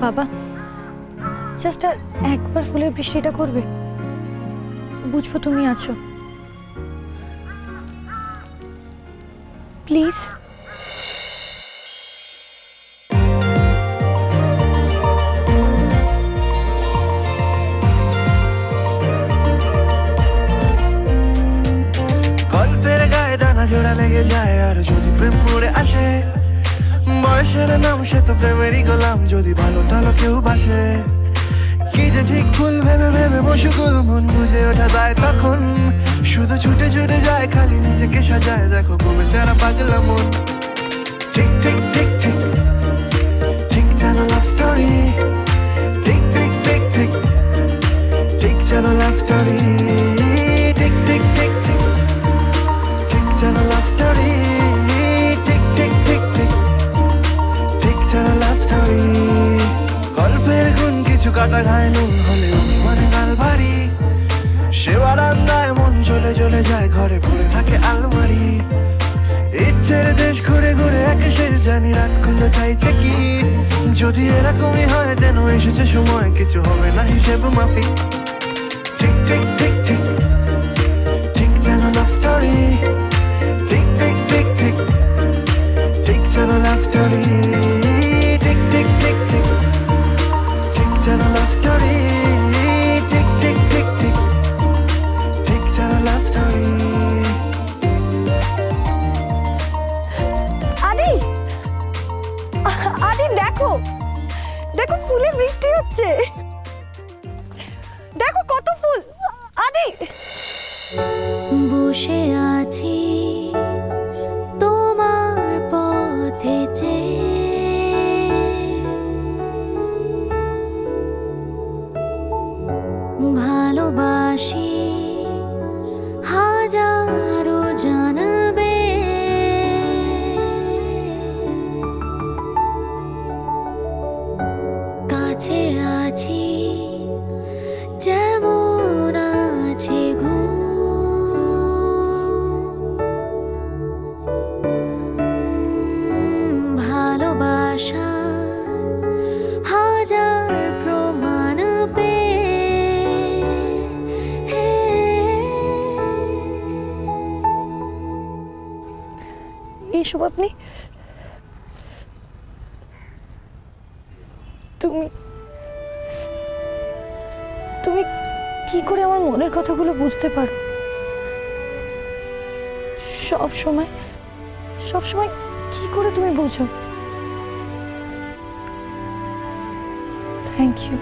বাবা, জাস্ট আর একবার ফুলের বৃষ্টিটা করবে, বুঝবো তুমি আছো। প্লিজ। গল্পের গায়ে ডানা জোড়া লেগে যায়, আর যদি প্রেম মরে আসে, বয়সের নাম সে তো প্রেমেরই গোলাম, যদি ভালো টালো কেউ বাসে। কি যে ঠিক ভুল ভেবে ভেবে মশুগুল, মন বুঝে ওঠা যায় তখন, শুধু ছুটে ছুটে যায় খালি নিজেকে সাজায়, দেখো কবে চারা পাগলা মন। ঠিক ঠিক ঠিক ঠিক ঠিক যেন লাভ স্টোরি, ঠিক ঠিক ঠিক ঠিক ঠিক যেন লাভ স্টোরি, ঠিক ঠিক ঠিক ঠিক ঠিক যেন লাভ স্টোরি, ঠিক ঠিক ঠিক ঠিক ঠিক যেন লাভ স্টোরি। গল্পের গুণ কিছু কাটা ঘায় নুন হলেও মানে গাল ভারী, সে বারান্দায় মন চলে চলে যায়, ঘরে পড়ে থাকে আলমারি। ইচ্ছের দেশ ঘুরে ঘুরে একে শেষ জানি, রাত খুলে চাইছে কি, যদি এরকমই হয় যেন এসেছে সময়, কিছু হবে না হিসেব মাফিক। ঠিক ঠিক ঠিক ঠিক ঠিক যেন লাভ স্টোরি, ঠিক ঠিক ঠিক ঠিক ঠিক যেন লাভ স্টোরি, ঠিক ঠিক ঠিক ঠিক ঠিক যেন লাভ স্টোরি, ঠিক ঠিক ঠিক ঠিক ঠিক যেন লাভ স্টোরি। আদি, আদি দেখো, দেখো ফুলের বৃষ্টি হচ্ছে, দেখো কত ফুল। আদি, বসে আছি তোমার পথে ভালোবাসি হাজারো জানবে, কাছে আছি যেমন আছে ভালোবাসা হাজার প্রমাণ পে। এইসব আপনি, তুমি তুমি কি করে আমার মনের কথাগুলো বুঝতে পারো? সব সময় কি করে তুমি বোঝো? Thank you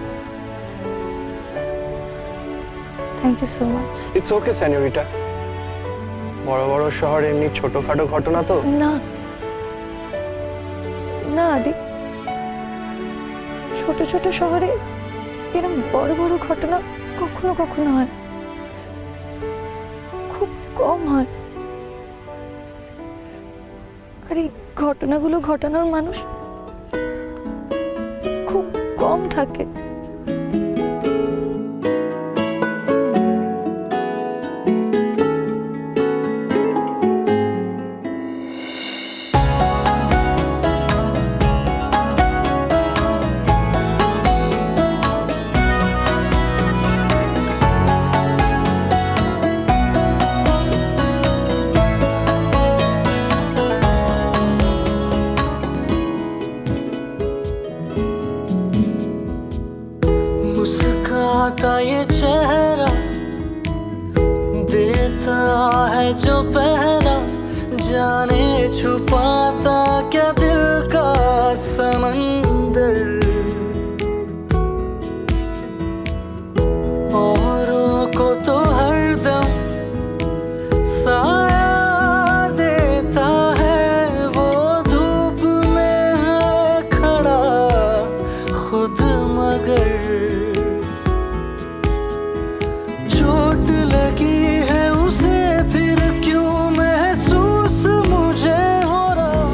so much. It's okay señorita, বড় বড় শহরে এমনি ছোটখাটো ঘটনা তো। না না আদি, ছোট ছোট শহরে এরকম বড় বড় ঘটনা কখনো কখনো হয়, খুব কম হয়। আর এই ঘটনাগুলো ঘটানোর মানুষ খুব কম থাকে। मुस्काता ये चेहरा देता है जो पहरा, जाने छुपाता क्या दिल का समंदर, औरों को तो हरदम साया देता है, वो धूप में है खड़ा खुद मगर, चोट लगी है उसे फिर क्यों महसूस मुझे हो रहा।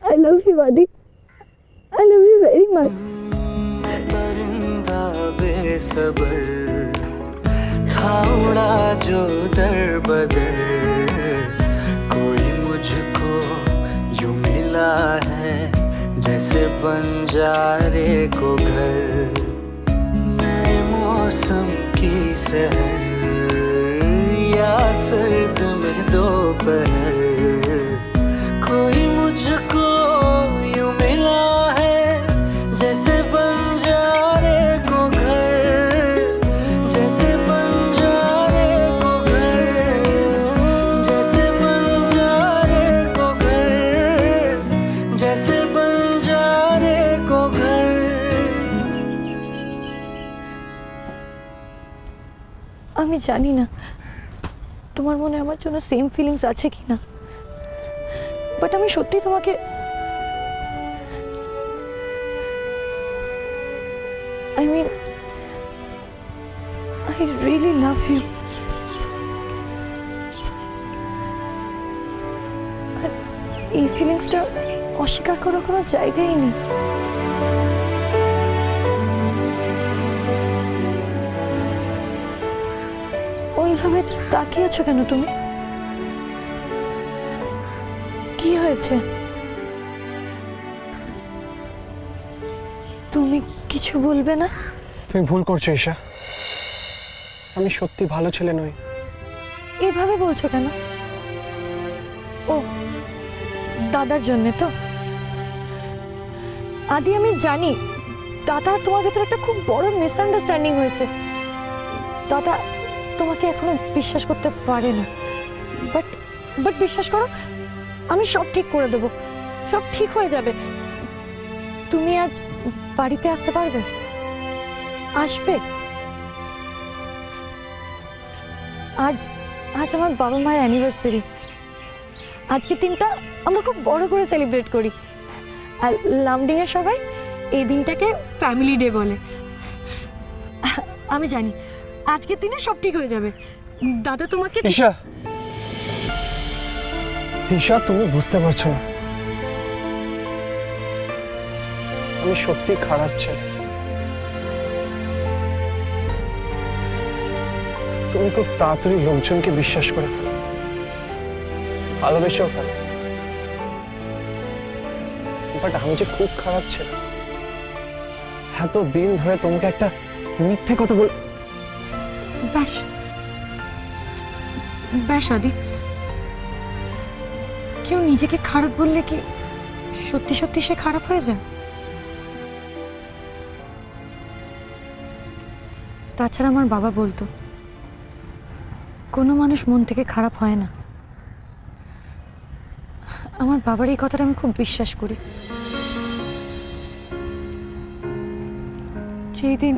I love you Adi, I love you very much. परिंदा बेसबर था उड़ा जो दर बदर, कोई मुझको यूं मिला है जैसे बंजारे को घर, नए मौसम की सहर या सर्द में दोपहर, कोई मुझको यूं मिला है जैसे बंजारे को घर, जैसे बंजारे को घर, जैसे बंजारे को घर, जैसे बंजारे को घर। আমি জানি না তোমার মনে আমার জন্য সেম ফিলিংস আছে কি না, বাট আমি সত্যি তোমাকে I mean I really love you. আর এই ফিলিংসটা অস্বীকার করার কোনো জায়গাই নেই। ওইভাবে তাকিয়ে আছো কেন তুমি? কি হয়েছে? তুমি কিছু বলবে না? তুমি ভুল করছো ঈশা, আমি সত্যি ভালো ছেলে নই। এভাবে বলছো কেন? ও দাদার জন্য তো? আদি আমি জানি দাদা আর তোমার ভেতরে একটা খুব বড় মিসআন্ডারস্ট্যান্ডিং হয়েছে। দাদা তোমাকে এখনো বিশ্বাস করতে পারে না, বাট বাট বিশ্বাস করো, আমি সব ঠিক করে দেবো, সব ঠিক হয়ে যাবে। তুমি আজ বাড়িতে আসতে পারবে? আসবে? আজ আজ আমার বাবা মায়ের অ্যানিভার্সারি। আজকের দিনটা আমরা খুব বড় করে সেলিব্রেট করি। আর লামডিংয়ের সবাই এই দিনটাকে ফ্যামিলি ডে বলে। আমি জানি আজকের দিনে সব ঠিক হয়ে যাবে। দাদা তোমাকে ঈশা, ঈশা তুমি বুঝতে পারছো না, আমি সত্যি খারাপ ছেলে। তুমি খুব তাড়াতাড়ি লোকজনকে বিশ্বাস করে ফেলো, ভালোবেসেও ফেলো, বাট আমি যে খুব খারাপ ছেলে। এত দিন ধরে তোমাকে একটা মিথ্যে কথা বল। ব্যাস ব্যাস আদি, কেউ নিজেকে খারাপ বললে কি সত্যি সত্যি সে খারাপ হয়ে যায়? তাছাড়া আমার বাবা বলতো কোনো মানুষ মন থেকে খারাপ হয় না। আমার বাবার এই কথাটা আমি খুব বিশ্বাস করি। যেই দিন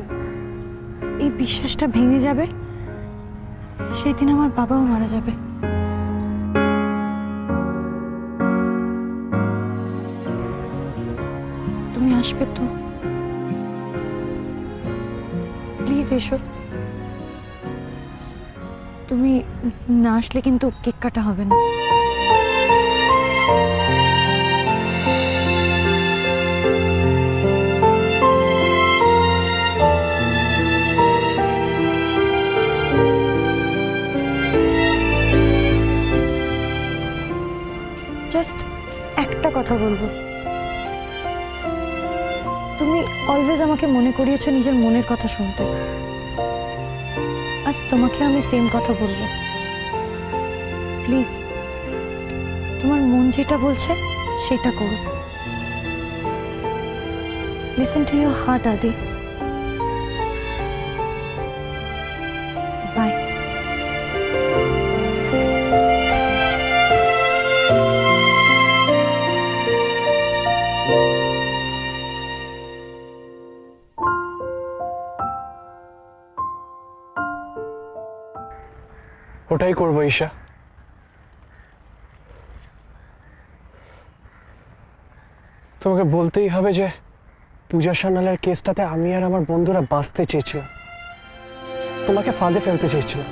এই বিশ্বাসটা ভেঙে যাবে সেই দিন আমার বাবাও মারা যাবে। তুমি আসবে তো? প্লিজ এসো। তুমি না আসলে কিন্তু কেক কাটা হবে না। জাস্ট একটা কথা বলবো, তুমি অলওয়েজ আমাকে মনে করিয়েছো নিজের মনের কথা শুনতে। আজ তোমাকে আমি সেম কথা বলবো। প্লিজ তোমার মন যেটা বলছে সেটা করো। লিসেন টু ইউর হার্ট আদি। বাই। ওটাই করবো ঈশা। তোমাকে বলতেই হবে যে পূজা সান্যালের কেসটাতে আমি আর আমার বন্ধুরা বাঁচতে চেয়েছিলাম, তোমাকে ফাঁদে ফেলতে চেয়েছিলাম।